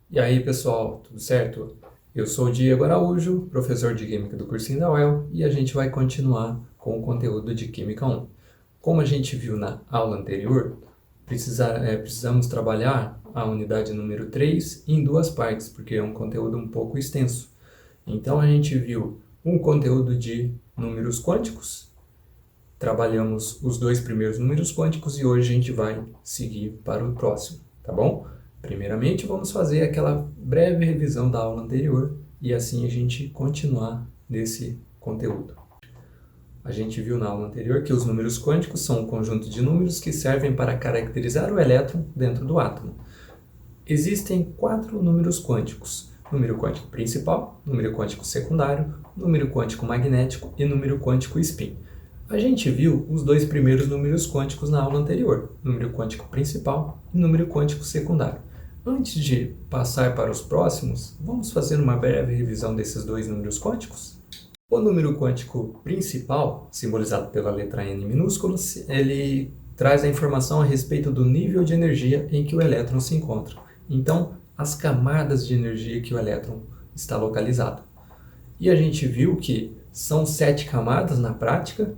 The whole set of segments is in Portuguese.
E aí, pessoal, tudo certo? Eu sou o Diego Araújo, professor de Química do cursinho da UEL, e a gente vai continuar com o conteúdo de Química 1. Como a gente viu na aula anterior, precisamos trabalhar a unidade número 3 em duas partes, porque é um conteúdo um pouco extenso. Então, a gente viu um conteúdo de números quânticos, trabalhamos os dois primeiros números quânticos e hoje a gente vai seguir para o próximo, tá bom? Primeiramente, vamos fazer aquela breve revisão da aula anterior e assim a gente continuar nesse conteúdo. A gente viu na aula anterior que os números quânticos são um conjunto de números que servem para caracterizar o elétron dentro do átomo. Existem 4 números quânticos: número quântico principal, número quântico secundário, número quântico magnético e número quântico spin. A gente viu os dois primeiros números quânticos na aula anterior, número quântico principal e número quântico secundário. Antes de passar para os próximos, vamos fazer uma breve revisão desses dois números quânticos? O número quântico principal, simbolizado pela letra N minúscula, ele traz a informação a respeito do nível de energia em que o elétron se encontra. Então, as camadas de energia que o elétron está localizado. E a gente viu que são 7 camadas na prática,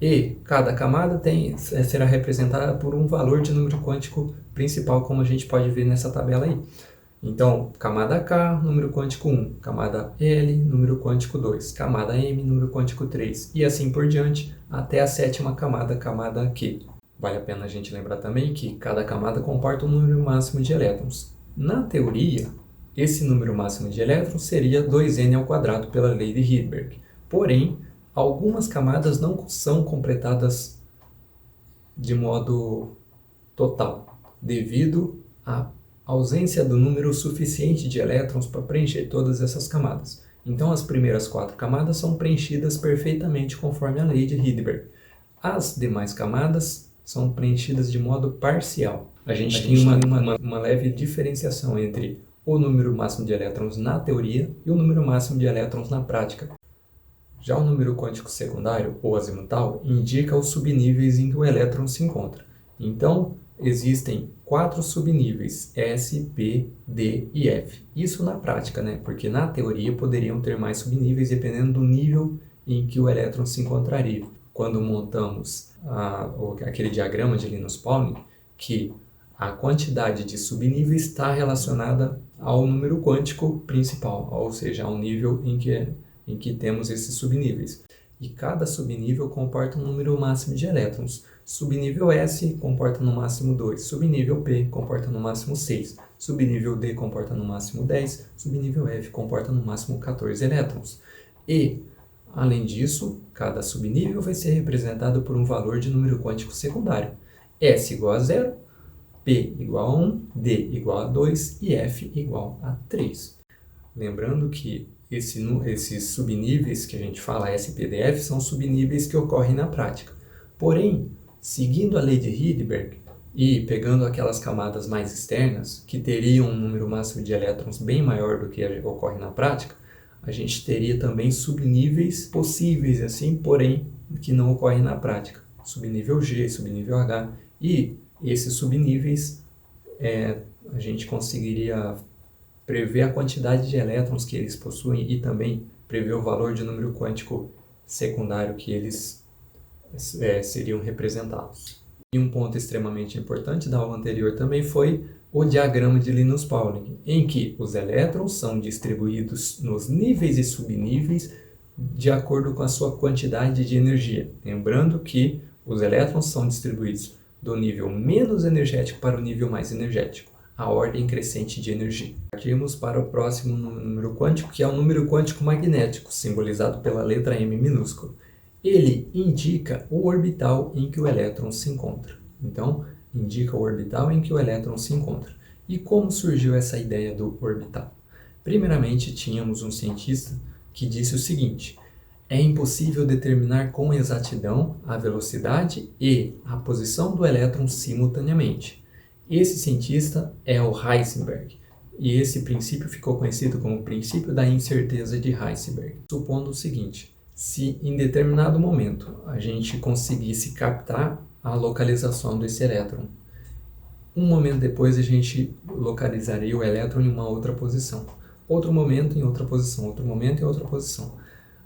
e cada camada será representada por um valor de número quântico principal, como a gente pode ver nessa tabela aí. Então, camada K, número quântico 1, camada L, número quântico 2, camada M, número quântico 3, e assim por diante, até a sétima camada, camada Q. Vale a pena a gente lembrar também que cada camada comporta um número máximo de elétrons. Na teoria, esse número máximo de elétrons seria 2n ao quadrado pela lei de Rydberg. Porém, algumas camadas não são completadas de modo total, devido à ausência do número suficiente de elétrons para preencher todas essas camadas. Então, as primeiras 4 camadas são preenchidas perfeitamente conforme a lei de Rydberg. As demais camadas são preenchidas de modo parcial. A gente tem uma leve diferenciação entre o número máximo de elétrons na teoria e o número máximo de elétrons na prática. Já o número quântico secundário, ou azimutal, indica os subníveis em que o elétron se encontra. Então, existem 4 subníveis, S, P, D e F. Isso na prática, né? Porque na teoria poderiam ter mais subníveis dependendo do nível em que o elétron se encontraria. Quando montamos aquele diagrama de Linus Pauling, que a quantidade de subníveis está relacionada ao número quântico principal, ou seja, ao nível em que temos esses subníveis. E cada subnível comporta um número máximo de elétrons. Subnível S comporta no máximo 2, subnível P comporta no máximo 6, subnível D comporta no máximo 10, subnível F comporta no máximo 14 elétrons. E, além disso, cada subnível vai ser representado por um valor de número quântico secundário. S igual a 0, P igual a 1, D igual a 2 e F igual a 3. Lembrando que esses subníveis que a gente fala, SPDF, são subníveis que ocorrem na prática. Porém, seguindo a lei de Rydberg e pegando aquelas camadas mais externas, que teriam um número máximo de elétrons bem maior do que ocorre na prática, a gente teria também subníveis possíveis, assim, porém, que não ocorrem na prática. Subnível G, subnível H, e esses subníveis a gente conseguiria prever a quantidade de elétrons que eles possuem e também prever o valor de número quântico secundário que eles seriam representados. E um ponto extremamente importante da aula anterior também foi o diagrama de Linus Pauling, em que os elétrons são distribuídos nos níveis e subníveis de acordo com a sua quantidade de energia. Lembrando que os elétrons são distribuídos do nível menos energético para o nível mais energético, a ordem crescente de energia. Partimos para o próximo número quântico, que é o número quântico magnético, simbolizado pela letra M minúscula. Ele indica o orbital em que o elétron se encontra. Então, indica o orbital em que o elétron se encontra. E como surgiu essa ideia do orbital? Primeiramente, tínhamos um cientista que disse o seguinte: é impossível determinar com exatidão a velocidade e a posição do elétron simultaneamente. Esse cientista é o Heisenberg, e esse princípio ficou conhecido como o princípio da incerteza de Heisenberg, supondo o seguinte: se em determinado momento a gente conseguisse captar a localização desse elétron Um momento depois a gente localizaria o elétron em uma outra posição. Outro momento em outra posição, outro momento em outra posição.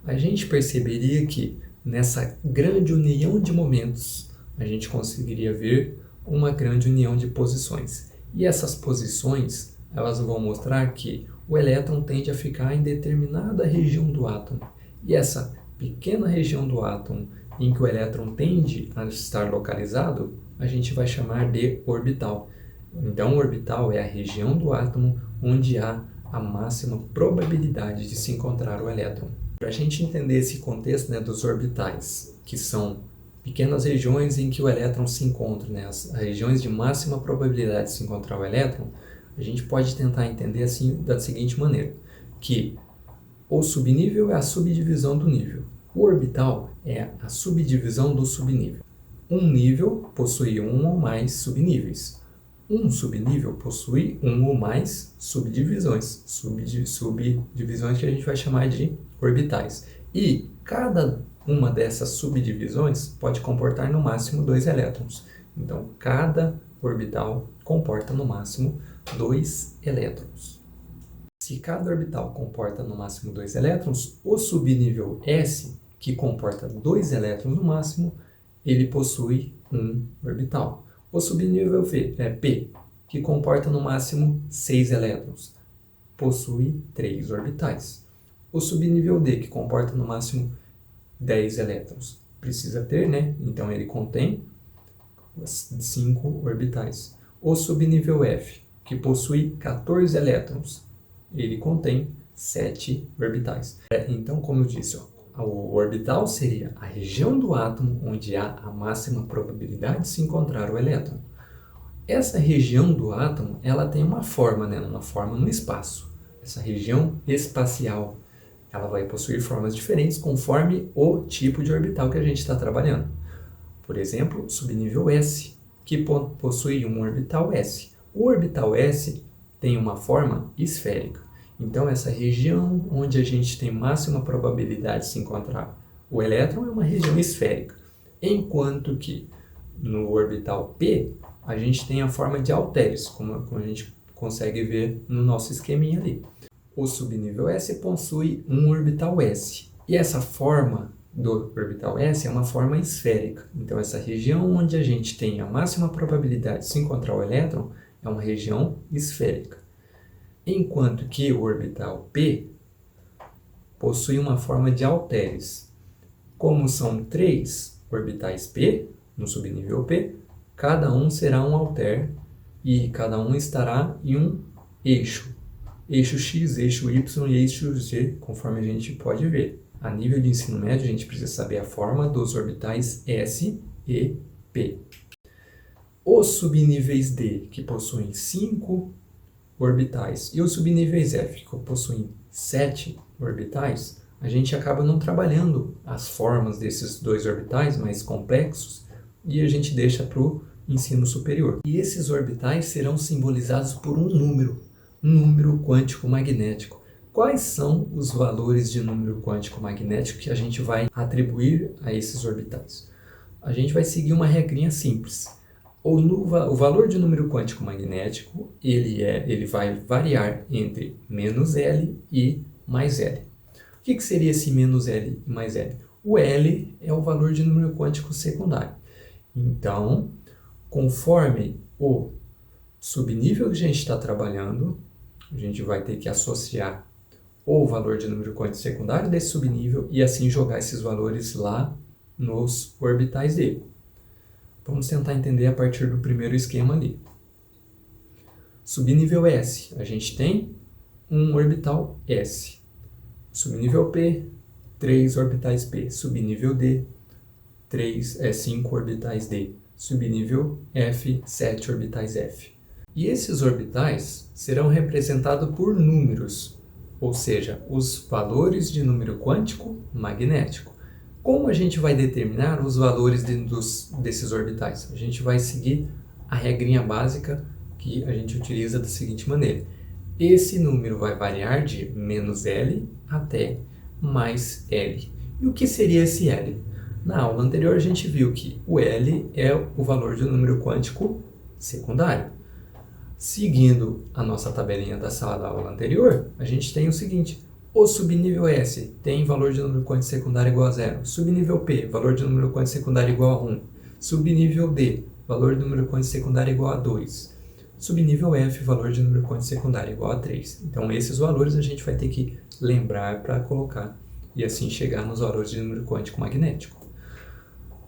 A gente perceberia que nessa grande união de momentos, a gente conseguiria ver uma grande união de posições. E essas posições, elas vão mostrar que o elétron tende a ficar em determinada região do átomo. E essa pequena região do átomo em que o elétron tende a estar localizado, a gente vai chamar de orbital. Então, o orbital é a região do átomo onde há a máxima probabilidade de se encontrar o elétron. Para a gente entender esse contexto, né, dos orbitais, que são pequenas regiões em que o elétron se encontra, né, as regiões de máxima probabilidade de se encontrar o elétron, a gente pode tentar entender assim da seguinte maneira, que o subnível é a subdivisão do nível. O orbital é a subdivisão do subnível. Um nível possui um ou mais subníveis. Um subnível possui um ou mais subdivisões. Subdivisões que a gente vai chamar de orbitais. E cada uma dessas subdivisões pode comportar no máximo 2 elétrons. Então, cada orbital comporta no máximo 2 elétrons. Se cada orbital comporta no máximo 2 elétrons, o subnível S, que comporta 2 elétrons no máximo, ele possui um orbital. O subnível P, que comporta no máximo 6 elétrons, possui 3 orbitais. O subnível D, que comporta no máximo 10 elétrons, precisa ter, né? Então ele contém 5 orbitais. O subnível F, que possui 14 elétrons, ele contém 7 orbitais. Então, como eu disse, o orbital seria a região do átomo onde há a máxima probabilidade de se encontrar o elétron. Essa região do átomo, ela tem uma forma, né? Uma forma no espaço. Essa região espacial, ela vai possuir formas diferentes conforme o tipo de orbital que a gente está trabalhando. Por exemplo, o subnível S, que possui um orbital S. O orbital S tem uma forma esférica. Então, essa região onde a gente tem máxima probabilidade de se encontrar o elétron é uma região esférica. Enquanto que no orbital P, a gente tem a forma de halteres, como a gente consegue ver no nosso esqueminha ali. O subnível S possui um orbital S. E essa forma do orbital S é uma forma esférica. Então, essa região onde a gente tem a máxima probabilidade de se encontrar o elétron é uma região esférica. Enquanto que o orbital P possui uma forma de halteres. Como são 3 orbitais P, no subnível P, cada um será um halter e cada um estará em um eixo. Eixo X, eixo Y e eixo Z, conforme a gente pode ver. A nível de ensino médio, a gente precisa saber a forma dos orbitais S e P. Os subníveis D, que possuem 5 orbitais, e os subníveis F, que possuem 7 orbitais, a gente acaba não trabalhando as formas desses 2 orbitais mais complexos e a gente deixa para o ensino superior. E esses orbitais serão simbolizados por um número quântico magnético. Quais são os valores de número quântico magnético que a gente vai atribuir a esses orbitais? A gente vai seguir uma regrinha simples. O valor de número quântico magnético, ele vai variar entre menos L e mais L. O que seria esse menos L e mais L? O L é o valor de número quântico secundário. Então, conforme o subnível que a gente está trabalhando, a gente vai ter que associar o valor de número quântico secundário desse subnível e assim jogar esses valores lá nos orbitais dele. Vamos tentar entender a partir do primeiro esquema ali. Subnível S, a gente tem um orbital S. Subnível P, 3 orbitais P. Subnível D, 5 orbitais D. Subnível F, 7 orbitais F. E esses orbitais serão representados por números, ou seja, os valores de número quântico magnético. Como a gente vai determinar os valores desses orbitais? A gente vai seguir a regrinha básica que a gente utiliza da seguinte maneira. Esse número vai variar de menos L até mais L. E o que seria esse L? Na aula anterior a gente viu que o L é o valor de um número quântico secundário. Seguindo a nossa tabelinha da sala da aula anterior, a gente tem o seguinte: o subnível S tem valor de número quântico secundário igual a 0. Subnível P, valor de número quântico secundário igual a 1. Subnível D, valor de número quântico secundário igual a 2. Subnível F, valor de número quântico secundário igual a 3. Então, esses valores a gente vai ter que lembrar para colocar e assim chegar nos valores de número quântico magnético.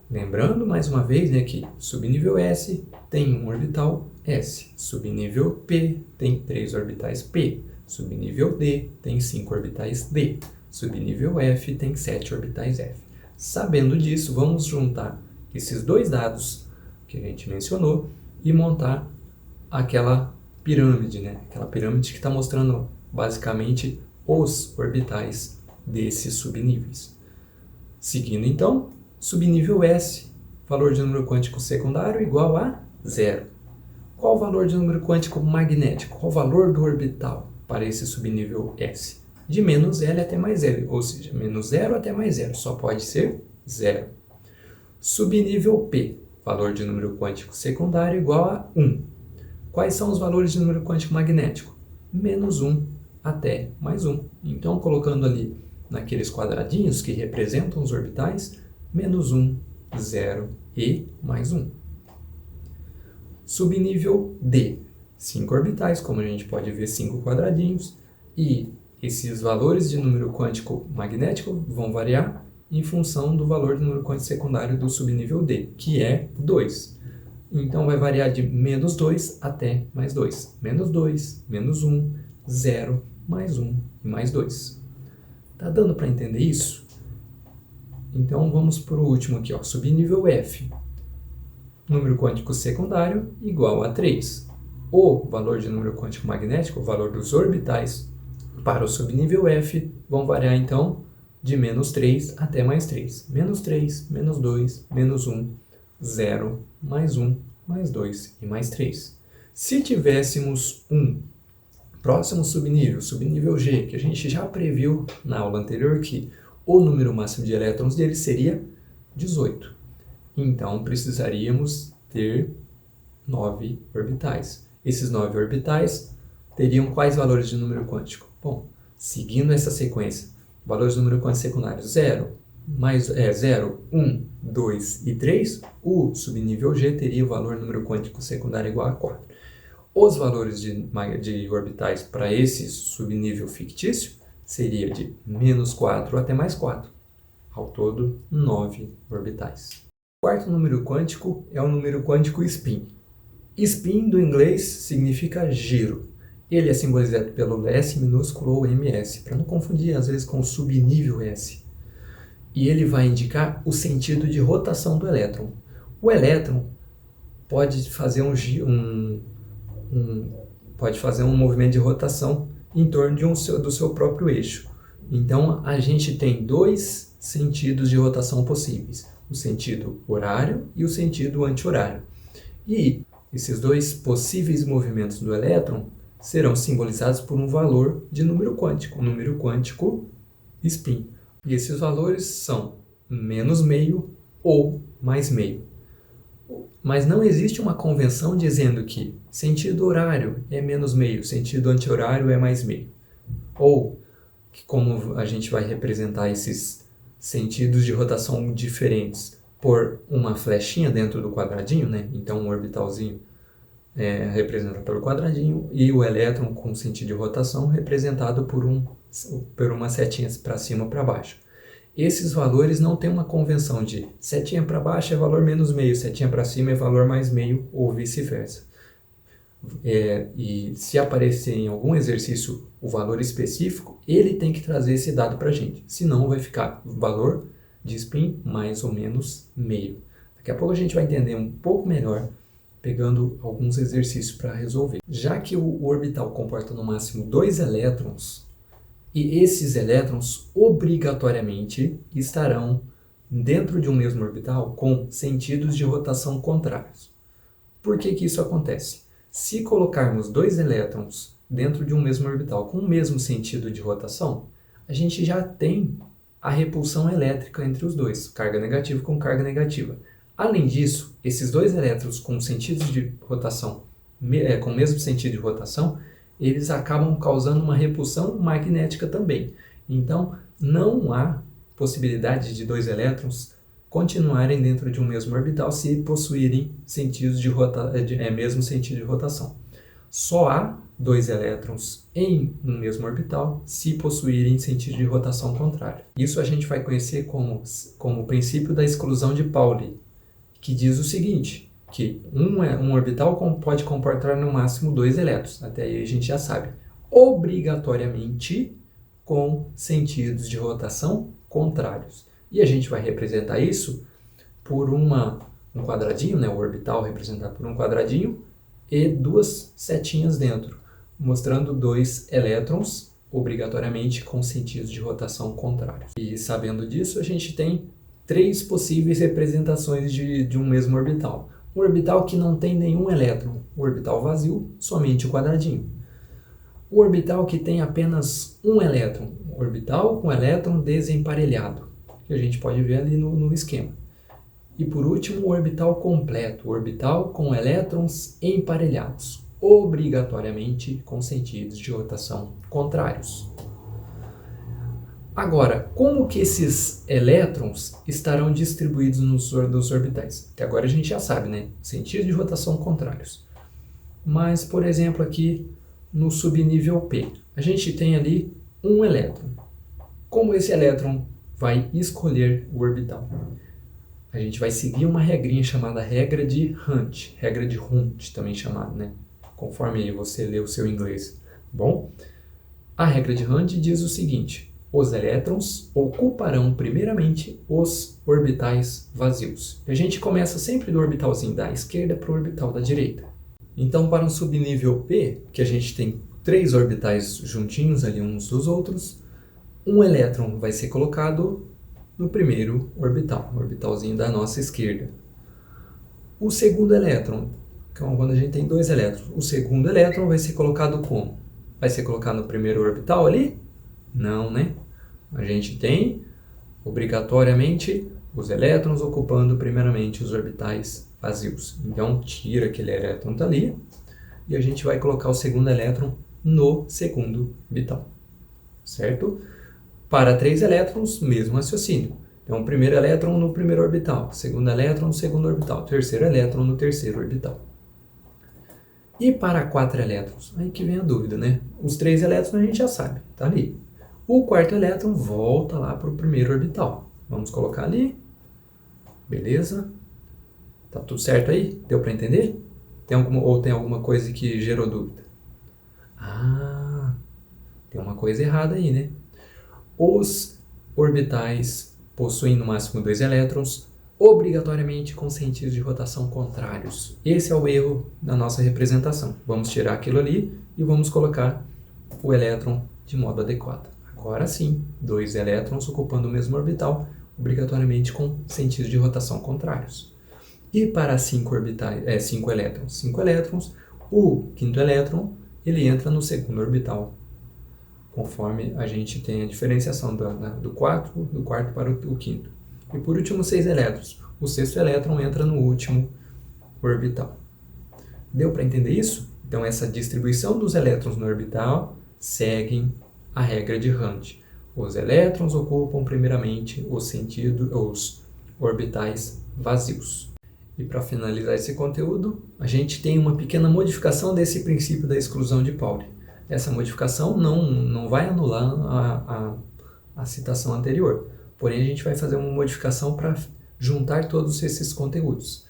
Lembrando mais uma vez, né, que subnível S tem um orbital S, subnível P tem 3 orbitais P, subnível D tem 5 orbitais D, subnível F tem 7 orbitais F. Sabendo disso, vamos juntar esses dois dados que a gente mencionou e montar aquela pirâmide, né? Aquela pirâmide que está mostrando basicamente os orbitais desses subníveis. Seguindo então, subnível S, valor de número quântico secundário igual a 0. Qual o valor de número quântico magnético? Qual o valor do orbital para esse subnível S? De menos L até mais L, ou seja, menos 0 até mais 0, só pode ser 0. Subnível P, valor de número quântico secundário igual a 1. Quais são os valores de número quântico magnético? Menos 1 até mais 1. Então, colocando ali naqueles quadradinhos que representam os orbitais, menos 1, 0 e mais 1. Subnível D, 5 orbitais, como a gente pode ver, 5 quadradinhos, e esses valores de número quântico magnético vão variar em função do valor do número quântico secundário do subnível D, que é 2. Então, vai variar de menos 2 até mais 2. Menos 2, menos 1, 0, mais 1 e mais 2. Tá dando para entender isso? Então, vamos para o último aqui, ó, subnível F. Número quântico secundário igual a 3. O valor de número quântico magnético, o valor dos orbitais para o subnível F, vão variar então de menos 3 até mais 3. Menos 3, menos 2, menos 1, 0, mais 1, mais 2 e mais 3. Se tivéssemos um próximo subnível, subnível G, que a gente já previu na aula anterior que o número máximo de elétrons dele seria 18. Então, precisaríamos ter 9 orbitais. Esses 9 orbitais teriam quais valores de número quântico? Bom, seguindo essa sequência, valores de número quântico secundário 0, 1, 2 e 3, o subnível G teria o valor número quântico secundário igual a 4. Os valores de orbitais para esse subnível fictício seria de menos 4 até mais 4. Ao todo, 9 orbitais. O quarto número quântico é o número quântico spin. Spin, do inglês, significa giro. Ele é simbolizado pelo S minúsculo ou ms, para não confundir às vezes com o subnível S. E ele vai indicar o sentido de rotação do elétron. O elétron pode fazer um movimento de rotação em torno do seu próprio eixo. Então, a gente tem dois sentidos de rotação possíveis: o sentido horário e o sentido anti-horário. E esses dois possíveis movimentos do elétron serão simbolizados por um valor de número quântico, o número quântico spin. E esses valores são menos meio ou mais meio. Mas não existe uma convenção dizendo que sentido horário é menos meio, sentido anti-horário é mais meio. Ou que como a gente vai representar esses sentidos de rotação diferentes por uma flechinha dentro do quadradinho, né? Então um orbitalzinho é representado pelo quadradinho e o elétron com sentido de rotação representado por uma setinha para cima ou para baixo. Esses valores não têm uma convenção de setinha para baixo é valor menos meio, setinha para cima é valor mais meio ou vice-versa. E se aparecer em algum exercício o valor específico, ele tem que trazer esse dado para a gente, senão vai ficar valor de spin mais ou menos meio. Daqui a pouco a gente vai entender um pouco melhor pegando alguns exercícios para resolver. Já que o orbital comporta no máximo 2 elétrons, e esses elétrons obrigatoriamente estarão dentro de um mesmo orbital com sentidos de rotação contrários. Por que isso acontece? Se colocarmos 2 elétrons dentro de um mesmo orbital com o mesmo sentido de rotação, a gente já tem a repulsão elétrica entre os dois, carga negativa com carga negativa. Além disso, esses 2 elétrons com sentidos de rotação com o mesmo sentido de rotação, eles acabam causando uma repulsão magnética também. Então, não há possibilidade de dois elétrons continuarem dentro de um mesmo orbital se possuírem mesmo sentido de rotação. Só há dois elétrons em um mesmo orbital se possuírem sentido de rotação contrário. Isso a gente vai conhecer como o princípio da exclusão de Pauli, que diz o seguinte, que um orbital pode comportar no máximo dois elétrons, até aí a gente já sabe, obrigatoriamente com sentidos de rotação contrários. E a gente vai representar isso por um quadradinho, né? O orbital representado por um quadradinho e duas setinhas dentro, mostrando dois elétrons obrigatoriamente com sentidos de rotação contrários. E sabendo disso, a gente tem três possíveis representações de um mesmo orbital. Um orbital que não tem nenhum elétron, o orbital vazio, somente o quadradinho. O orbital que tem apenas um elétron, um orbital com elétron desemparelhado, que a gente pode ver ali no esquema. E por último, o orbital completo, o orbital com elétrons emparelhados, obrigatoriamente com sentidos de rotação contrários. Agora, como que esses elétrons estarão distribuídos nos orbitais? Até agora a gente já sabe, né? Sentidos de rotação contrários. Mas, por exemplo, aqui no subnível P, a gente tem ali um elétron. Como esse elétron vai escolher o orbital? A gente vai seguir uma regrinha chamada regra de Hund também chamada, né? Conforme aí você lê o seu inglês. Bom, a regra de Hund diz o seguinte: os elétrons ocuparão primeiramente os orbitais vazios. A gente começa sempre do orbitalzinho da esquerda para o orbital da direita. Então, para um subnível P, que a gente tem três orbitais juntinhos ali uns dos outros, um elétron vai ser colocado no primeiro orbital, o orbitalzinho da nossa esquerda. O segundo elétron, então, quando a gente tem dois elétrons, o segundo elétron vai ser colocado como? Vai ser colocado no primeiro orbital ali? Não, né? A gente tem, obrigatoriamente, os elétrons ocupando primeiramente os orbitais vazios. Então, tira aquele elétron dali e a gente vai colocar o segundo elétron no segundo orbital, certo? Para três elétrons, mesmo raciocínio. Então, o primeiro elétron no primeiro orbital, segundo elétron no segundo orbital, terceiro elétron no terceiro orbital. E para quatro elétrons? Aí que vem a dúvida, né? Os três elétrons a gente já sabe, tá ali. O quarto elétron volta lá para o primeiro orbital. Vamos colocar ali. Beleza? Tá tudo certo aí? Deu para entender? Tem alguma coisa que gerou dúvida? Ah, tem uma coisa errada aí, né? Os orbitais possuem no máximo dois elétrons, obrigatoriamente com sentidos de rotação contrários. Esse é o erro da nossa representação. Vamos tirar aquilo ali e vamos colocar o elétron de modo adequado. Agora sim, dois elétrons ocupando o mesmo orbital, obrigatoriamente com sentidos de rotação contrários. E para cinco elétrons, o quinto elétron ele entra no segundo orbital, conforme a gente tem a diferenciação do quarto para o quinto. E por último, 6 elétrons. O sexto elétron entra no último orbital. Deu para entender isso? Então, essa distribuição dos elétrons no orbital seguem a regra de Hund. Os elétrons ocupam primeiramente os orbitais vazios. E para finalizar esse conteúdo, a gente tem uma pequena modificação desse princípio da exclusão de Pauli. Essa modificação não vai anular a citação anterior, porém a gente vai fazer uma modificação para juntar todos esses conteúdos.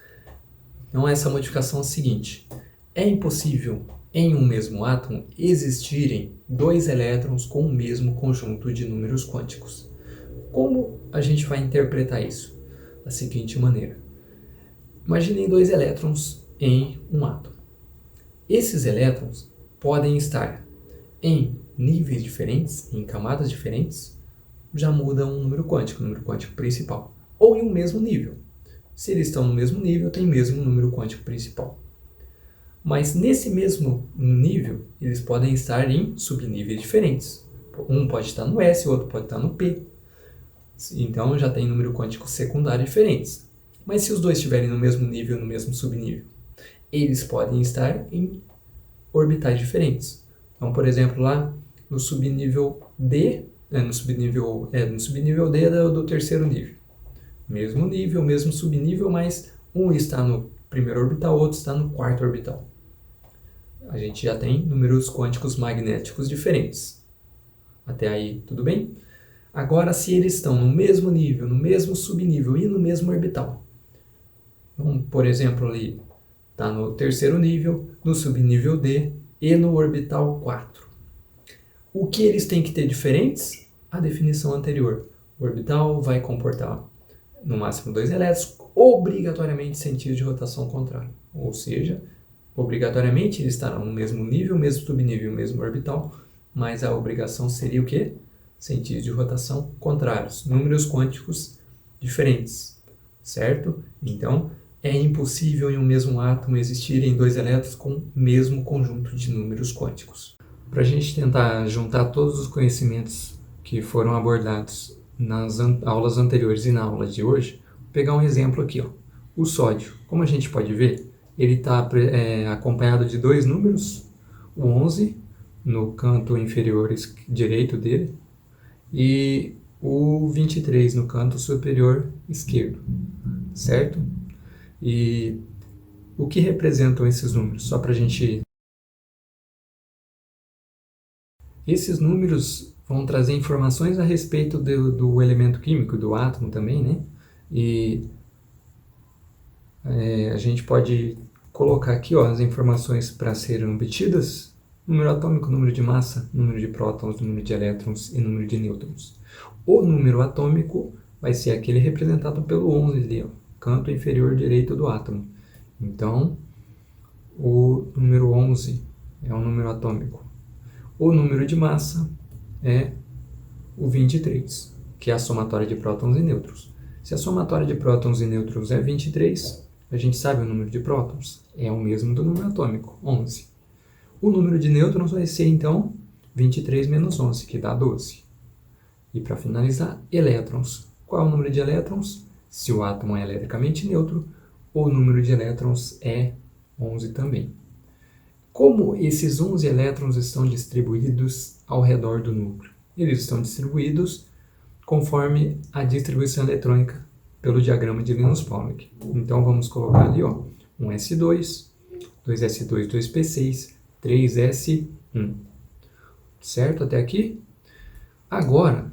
Então essa modificação é a seguinte: é impossível em um mesmo átomo existirem dois elétrons com o mesmo conjunto de números quânticos. Como a gente vai interpretar isso? Da seguinte maneira: imaginem dois elétrons em um átomo. Esses elétrons podem estar em níveis diferentes, em camadas diferentes, já muda um número quântico, o número quântico principal. Ou em um mesmo nível. Se eles estão no mesmo nível, tem o mesmo número quântico principal. Mas nesse mesmo nível, eles podem estar em subníveis diferentes. Um pode estar no S, o outro pode estar no P. Então já tem número quântico secundário diferentes. Mas se os dois estiverem no mesmo nível, no mesmo subnível, eles podem estar em orbitais diferentes. Então, por exemplo, lá no subnível D, no subnível D do terceiro nível. Mesmo nível, mesmo subnível, mas um está no primeiro orbital, outro está no quarto orbital. A gente já tem números quânticos magnéticos diferentes. Até aí, tudo bem? Agora, se eles estão no mesmo nível, no mesmo subnível e no mesmo orbital. Então, por exemplo, ali está no terceiro nível, no subnível D e no orbital 4. O que eles têm que ter diferentes? A definição anterior. O orbital vai comportar no máximo 2 elétrons, obrigatoriamente sentido de rotação contrária. Ou seja, obrigatoriamente eles estarão no mesmo nível, mesmo subnível, mesmo orbital, mas a obrigação seria o quê? Sentidos de rotação contrários, números quânticos diferentes, certo? Então, é impossível em um mesmo átomo existirem 2 elétrons com o mesmo conjunto de números quânticos. Para a gente tentar juntar todos os conhecimentos que foram abordados nas aulas anteriores e na aula de hoje, vou pegar um exemplo aqui, ó. O sódio, como a gente pode ver, ele está acompanhado de 2 números, o 11 no canto inferior direito dele e o 23 no canto superior esquerdo, certo? E o que representam esses números? Só para a gente... Esses números vão trazer informações a respeito do elemento químico, do átomo também, né? E a gente pode colocar aqui, ó, as informações para serem obtidas: número atômico, número de massa, número de prótons, número de elétrons e número de nêutrons. O número atômico vai ser aquele representado pelo 11 ali, ó, canto inferior direito do átomo. Então, o número 11 é um número atômico. O número de massa é o 23, que é a somatória de prótons e nêutrons. Se a somatória de prótons e nêutrons é 23, a gente sabe o número de prótons. É o mesmo do número atômico, 11. O número de nêutrons vai ser, então, 23 menos 11, que dá 12. E para finalizar, elétrons. Qual é o número de elétrons? Se o átomo é eletricamente neutro, o número de elétrons é 11 também. Como esses 11 elétrons estão distribuídos ao redor do núcleo? Eles estão distribuídos conforme a distribuição eletrônica pelo diagrama de Linus-Pauling. Então, vamos colocar ali, ó, um S2, 2S2, 2P6, 3S1. Certo até aqui? Agora,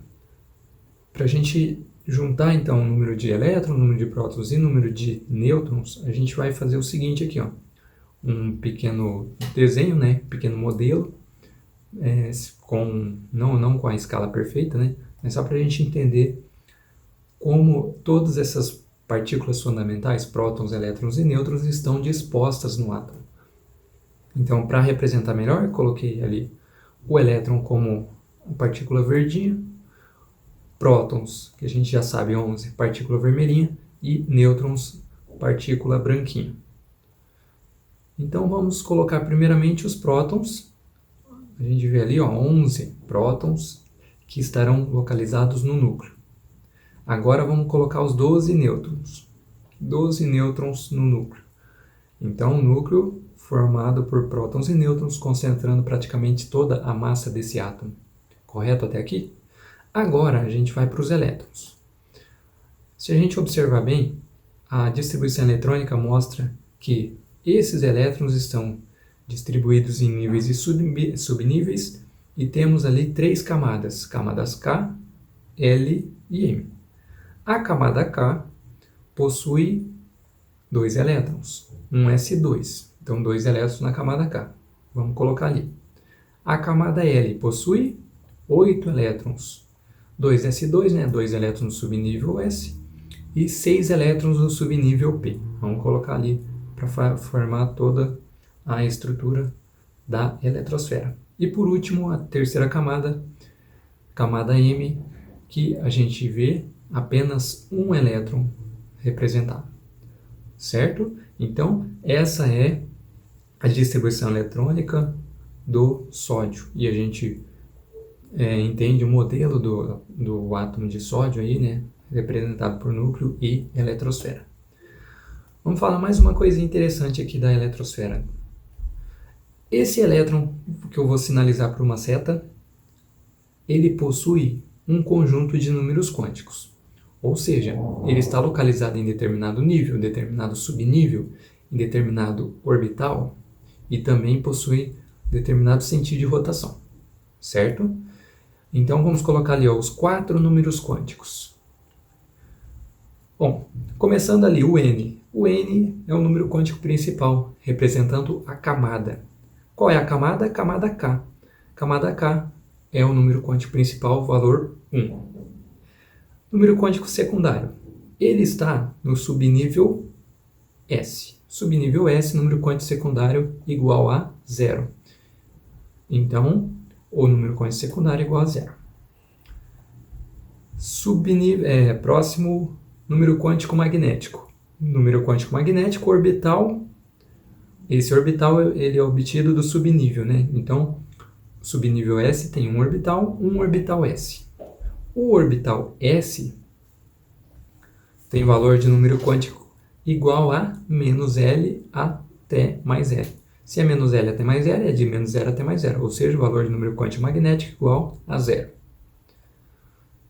para a gente juntar, então, o número de elétrons, número de prótons e número de nêutrons, a gente vai fazer o seguinte aqui, ó. Um pequeno desenho, né, pequeno modelo, não com a escala perfeita, né, mas só para a gente entender como todas essas partículas fundamentais, prótons, elétrons e nêutrons, estão dispostas no átomo. Então, para representar melhor, eu coloquei ali o elétron como partícula verdinha, prótons, que a gente já sabe, 11, partícula vermelhinha, e nêutrons, partícula branquinha. Então, vamos colocar primeiramente os prótons. A gente vê ali, ó, 11 prótons que estarão localizados no núcleo. Agora, vamos colocar os 12 nêutrons. 12 nêutrons no núcleo. Então, o núcleo formado por prótons e nêutrons, concentrando praticamente toda a massa desse átomo. Correto até aqui? Agora, a gente vai para os elétrons. Se a gente observar bem, a distribuição eletrônica mostra que esses elétrons estão distribuídos em níveis e subníveis e temos ali 3 camadas, camadas K, L e M. A camada K possui 2 elétrons, um S2, então 2 elétrons na camada K. Vamos colocar ali. A camada L possui 8 elétrons, 2 S2, né? 2 elétrons no subnível S e 6 elétrons no subnível P. Vamos colocar ali para formar toda a estrutura da eletrosfera. E por último, a terceira camada, camada M, que a gente vê apenas um elétron representado. Certo? Então, essa é a distribuição eletrônica do sódio. E a gente entende o modelo do átomo de sódio aí, né? Representado por núcleo e eletrosfera. Vamos falar mais uma coisa interessante aqui da eletrosfera. Esse elétron que eu vou sinalizar por uma seta, ele possui um conjunto de números quânticos. Ou seja, ele está localizado em determinado nível, determinado subnível, em determinado orbital e também possui determinado sentido de rotação, certo? Então vamos colocar ali os 4 números quânticos. Bom, começando ali o N. O N é o número quântico principal, representando a camada. Qual é a camada? A camada K. Camada K é o número quântico principal, valor 1. Número quântico secundário. Ele está no subnível S. Subnível S, número quântico secundário igual a 0. Então, o número quântico secundário é igual a 0. Próximo, número quântico magnético. Número quântico magnético orbital. Esse orbital ele é obtido do subnível, né? Então, subnível S tem um orbital S. O orbital S tem valor de número quântico igual a menos L até mais L. Se é menos L até mais L, é de menos 0 até mais 0, ou seja, o valor de número quântico magnético igual a 0.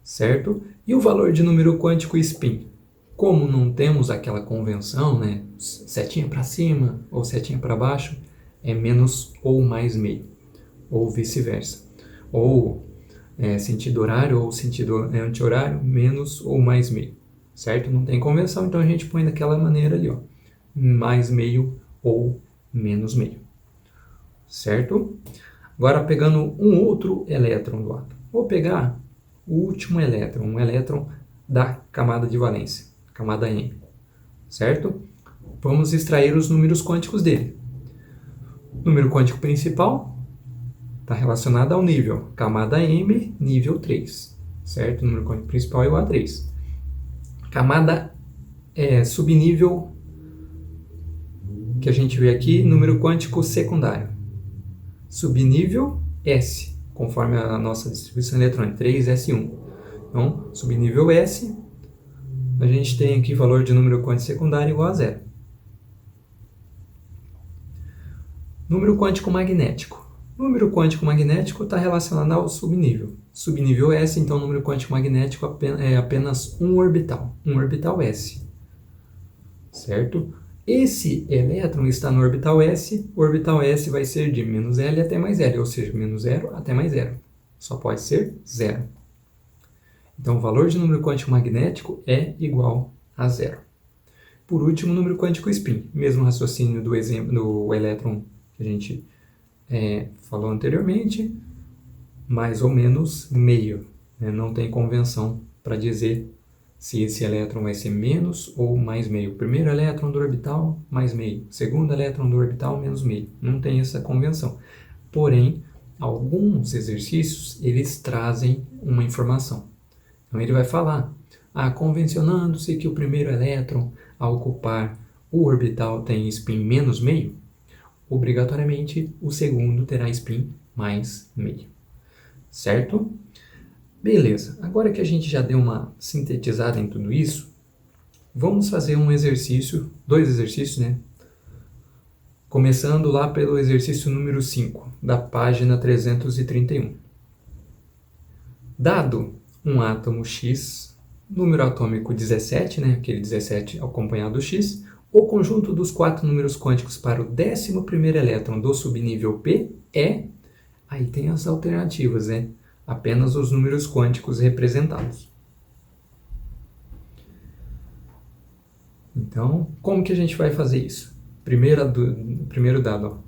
Certo? E o valor de número quântico spin? Como não temos aquela convenção, né, setinha para cima ou setinha para baixo, é menos ou mais meio, ou vice-versa. Ou sentido horário ou sentido anti-horário, menos ou mais meio. Certo? Não tem convenção, então a gente põe daquela maneira ali, ó, mais meio ou menos meio. Certo? Agora pegando um outro elétron do átomo. Vou pegar o último elétron, um elétron da camada de valência, camada M. Certo? Vamos extrair os números quânticos dele. Número quântico principal está relacionado ao nível. Camada M, nível 3. Certo? O número quântico principal é igual a 3. Camada subnível, que a gente vê aqui, número quântico secundário. Subnível S, conforme a nossa distribuição eletrônica, 3S1. Então, subnível S, a gente tem aqui valor de número quântico secundário igual a 0. Número quântico magnético. Número quântico magnético está relacionado ao subnível. Subnível S, então o número quântico magnético é apenas um orbital S. Certo? Esse elétron está no orbital S, o orbital S vai ser de menos L até mais L, ou seja, menos 0 até mais 0. Só pode ser 0. Então o valor de número quântico magnético é igual a 0. Por último, o número quântico spin. Mesmo raciocínio do exemplo do elétron que a gente falou anteriormente, mais ou menos meio. Né? Não tem convenção para dizer se esse elétron vai ser menos ou mais meio. Primeiro elétron do orbital, mais meio. Segundo elétron do orbital, menos meio. Não tem essa convenção. Porém, alguns exercícios, eles trazem uma informação. Então, ele vai falar, convencionando-se que o primeiro elétron a ocupar o orbital tem spin menos meio, obrigatoriamente o segundo terá spin mais meio. Certo? Beleza, agora que a gente já deu uma sintetizada em tudo isso, vamos fazer um exercício, 2 exercícios, né? Começando lá pelo exercício número 5, da página 331. Dado um átomo X, número atômico 17, né? Aquele 17 acompanhado do X, o conjunto dos 4 números quânticos para o 11º elétron do subnível P é... Aí tem as alternativas, né? Apenas os números quânticos representados. Então, como que a gente vai fazer isso? Primeiro dado, ó,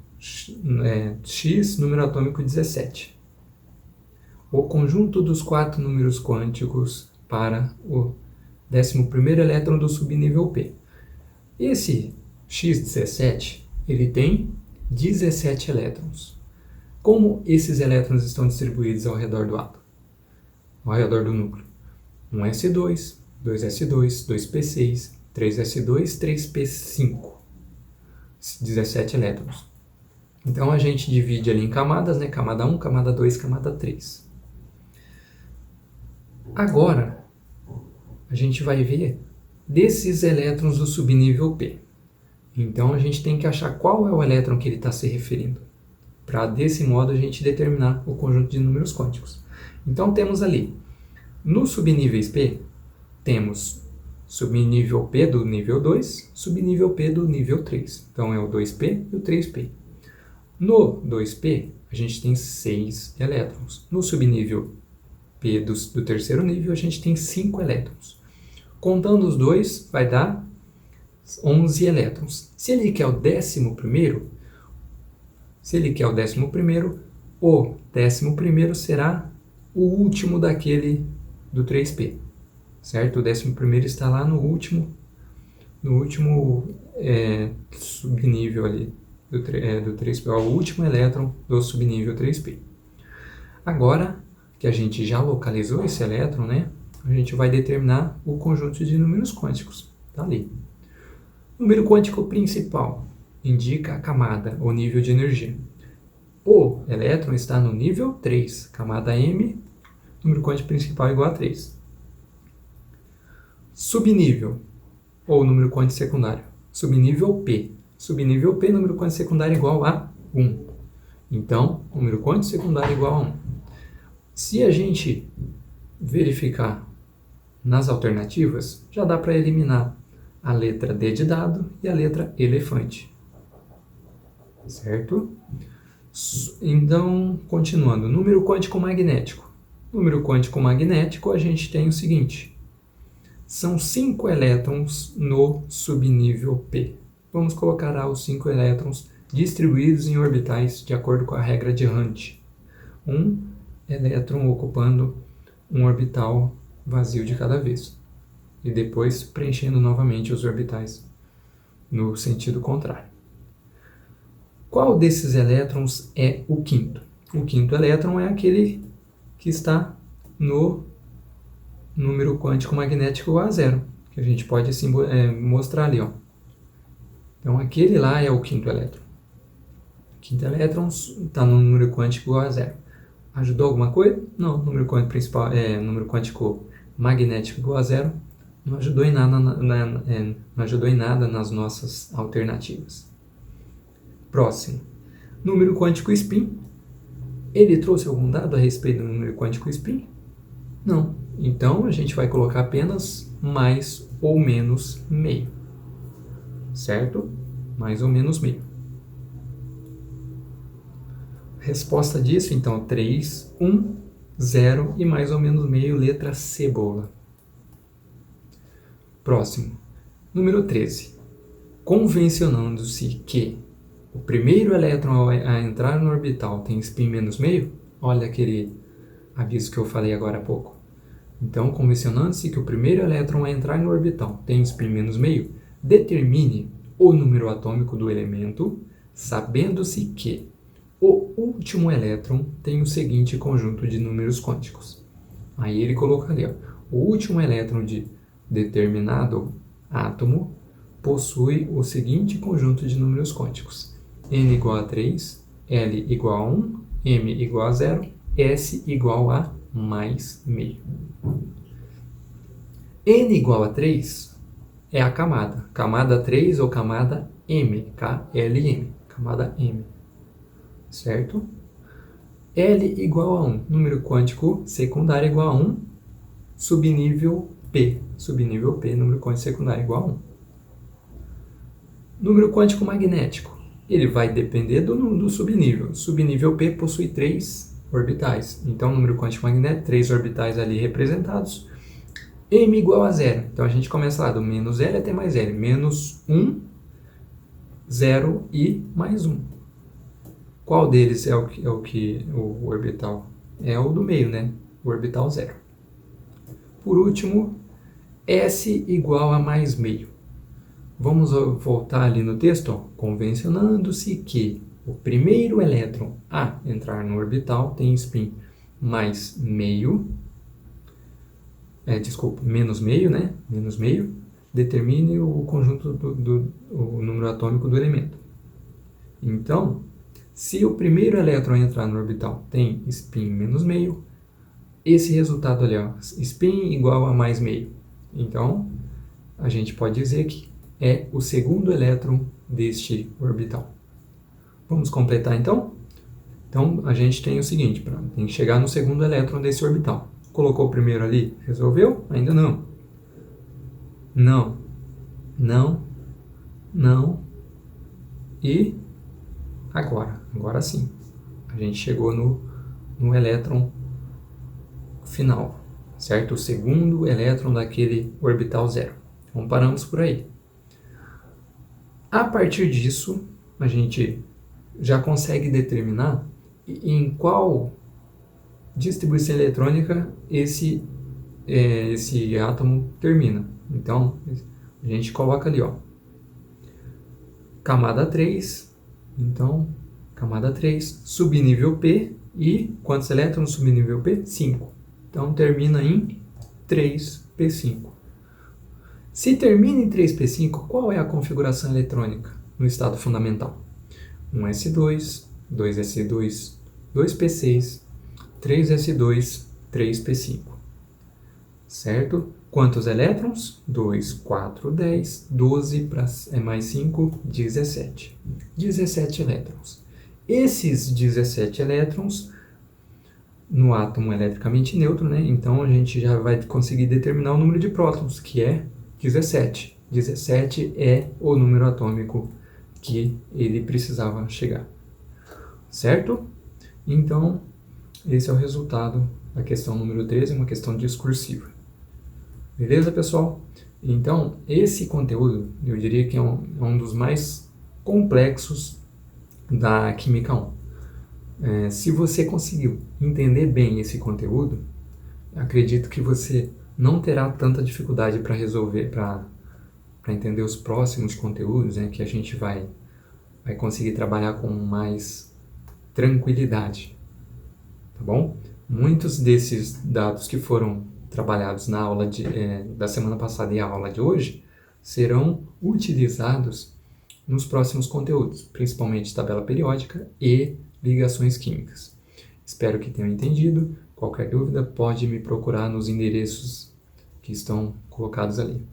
X, número atômico 17. O conjunto dos 4 números quânticos para o 11º elétron do subnível P. Esse X17, ele tem 17 elétrons. Como esses elétrons estão distribuídos ao redor do átomo? Ao redor do núcleo. 1s2, 2s2, 2p6, 3s2, 3p5. 17 elétrons. Então a gente divide ali em camadas, né? Camada 1, camada 2, camada 3. Agora, a gente vai ver desses elétrons do subnível P. Então a gente tem que achar qual é o elétron que ele está se referindo, para desse modo a gente determinar o conjunto de números quânticos. Então temos ali, no subníveis P, temos subnível P do nível 2, subnível P do nível 3. Então é o 2P e o 3P. No 2P, a gente tem 6 elétrons. No subnível P do terceiro nível, a gente tem 5 elétrons. Contando os dois, vai dar 11 elétrons. Se ele quer o 11º, o 11º será o último daquele do 3P, certo? O 11º está lá no último subnível ali do 3P, o último elétron do subnível 3P. Agora que a gente já localizou esse elétron, né, a gente vai determinar o conjunto de números quânticos. Tá ali. Número quântico principal indica a camada, o nível de energia. O elétron está no nível 3, camada M, número quântico principal igual a 3. Subnível, ou número quântico secundário. Subnível P. Subnível P, número quântico secundário igual a 1. Então, número quântico secundário igual a 1. Se a gente verificar nas alternativas, já dá para eliminar a letra D de dado e a letra elefante. Certo? Então, continuando, número quântico magnético. Número quântico magnético, a gente tem o seguinte: são 5 elétrons no subnível P. Vamos colocar lá os 5 elétrons distribuídos em orbitais de acordo com a regra de Hunt. Um elétron ocupando um orbital vazio de cada vez. E depois preenchendo novamente os orbitais no sentido contrário. Qual desses elétrons é o quinto? O quinto elétron é aquele que está no número quântico magnético igual a 0, que a gente pode mostrar ali. Ó. Então, aquele lá é o quinto elétron. O quinto elétron está no número quântico igual a 0. Ajudou alguma coisa? Não, o número quântico principal número quântico magnético igual a 0. Não ajudou em nada, não ajudou em nada nas nossas alternativas. Próximo. Número quântico spin. Ele trouxe algum dado a respeito do número quântico spin? Não. Então, a gente vai colocar apenas mais ou menos meio. Certo? Mais ou menos meio. Resposta disso, então, 3, 1, 0 e mais ou menos meio, letra cebola. Próximo. Número 13. Convencionando-se que o primeiro elétron a entrar no orbital tem spin menos meio, olha aquele aviso que eu falei agora há pouco. Então, convencionando-se que o primeiro elétron a entrar no orbital tem spin menos meio, determine o número atômico do elemento, sabendo-se que o último elétron tem o seguinte conjunto de números quânticos. Aí ele coloca ali, ó, o último elétron de determinado átomo possui o seguinte conjunto de números quânticos: n igual a 3, L igual a 1, M igual a 0, S igual a mais meio. N igual a 3 é a camada 3 ou camada M, KLM, camada M, certo? L igual a 1, número quântico secundário igual a 1, subnível P, número quântico secundário igual a 1. Número quântico magnético, ele vai depender do subnível. Subnível P possui 3 orbitais. Então, número quântico magnético, 3 orbitais ali representados. M igual a 0. Então, a gente começa lá do menos L até mais L. Menos 1, 0 e mais 1. Qual deles é o orbital? É o do meio, né? O orbital 0. Por último, S igual a mais meio. Vamos voltar ali no texto, convencionando-se que o primeiro elétron a entrar no orbital tem spin mais meio, menos meio, né? Menos meio, determine o conjunto o número atômico do elemento. Então, se o primeiro elétron a entrar no orbital tem spin menos meio, esse resultado ali, ó, spin igual a mais meio. Então, a gente pode dizer que é o segundo elétron deste orbital. Vamos completar então? Então, a gente tem o seguinte, tem que chegar no segundo elétron desse orbital. Colocou o primeiro ali, resolveu? Ainda não. Não, não, não e agora. Agora sim. A gente chegou no elétron final, certo? O segundo elétron daquele orbital zero. Então, paramos por aí. A partir disso, a gente já consegue determinar em qual distribuição eletrônica esse átomo termina. Então, a gente coloca ali, ó, camada 3, então, camada 3, subnível P, e quantos elétrons subnível P? 5. Então, termina em 3p5. Se termina em 3p5, qual é a configuração eletrônica no estado fundamental? 1s2, 2s2, 2p6, 3s2, 3p5. Certo? Quantos elétrons? 2, 4, 10, 12 mais 5, 17. 17 elétrons. Esses 17 elétrons no átomo eletricamente neutro, né? Então a gente já vai conseguir determinar o número de prótons, que é 17. 17 é o número atômico que ele precisava chegar. Certo? Então, esse é o resultado da questão número 13, uma questão discursiva. Beleza, pessoal? Então, esse conteúdo, eu diria que é um dos mais complexos da Química 1. Se você conseguiu entender bem esse conteúdo, acredito que você não terá tanta dificuldade para resolver, para entender os próximos conteúdos, né, que a gente vai conseguir trabalhar com mais tranquilidade. Tá bom? Muitos desses dados que foram trabalhados na aula da semana passada e a aula de hoje serão utilizados nos próximos conteúdos, principalmente tabela periódica e ligações químicas. Espero que tenham entendido. Qualquer dúvida pode me procurar nos endereços que estão colocados ali.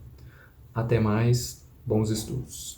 Até mais, bons estudos!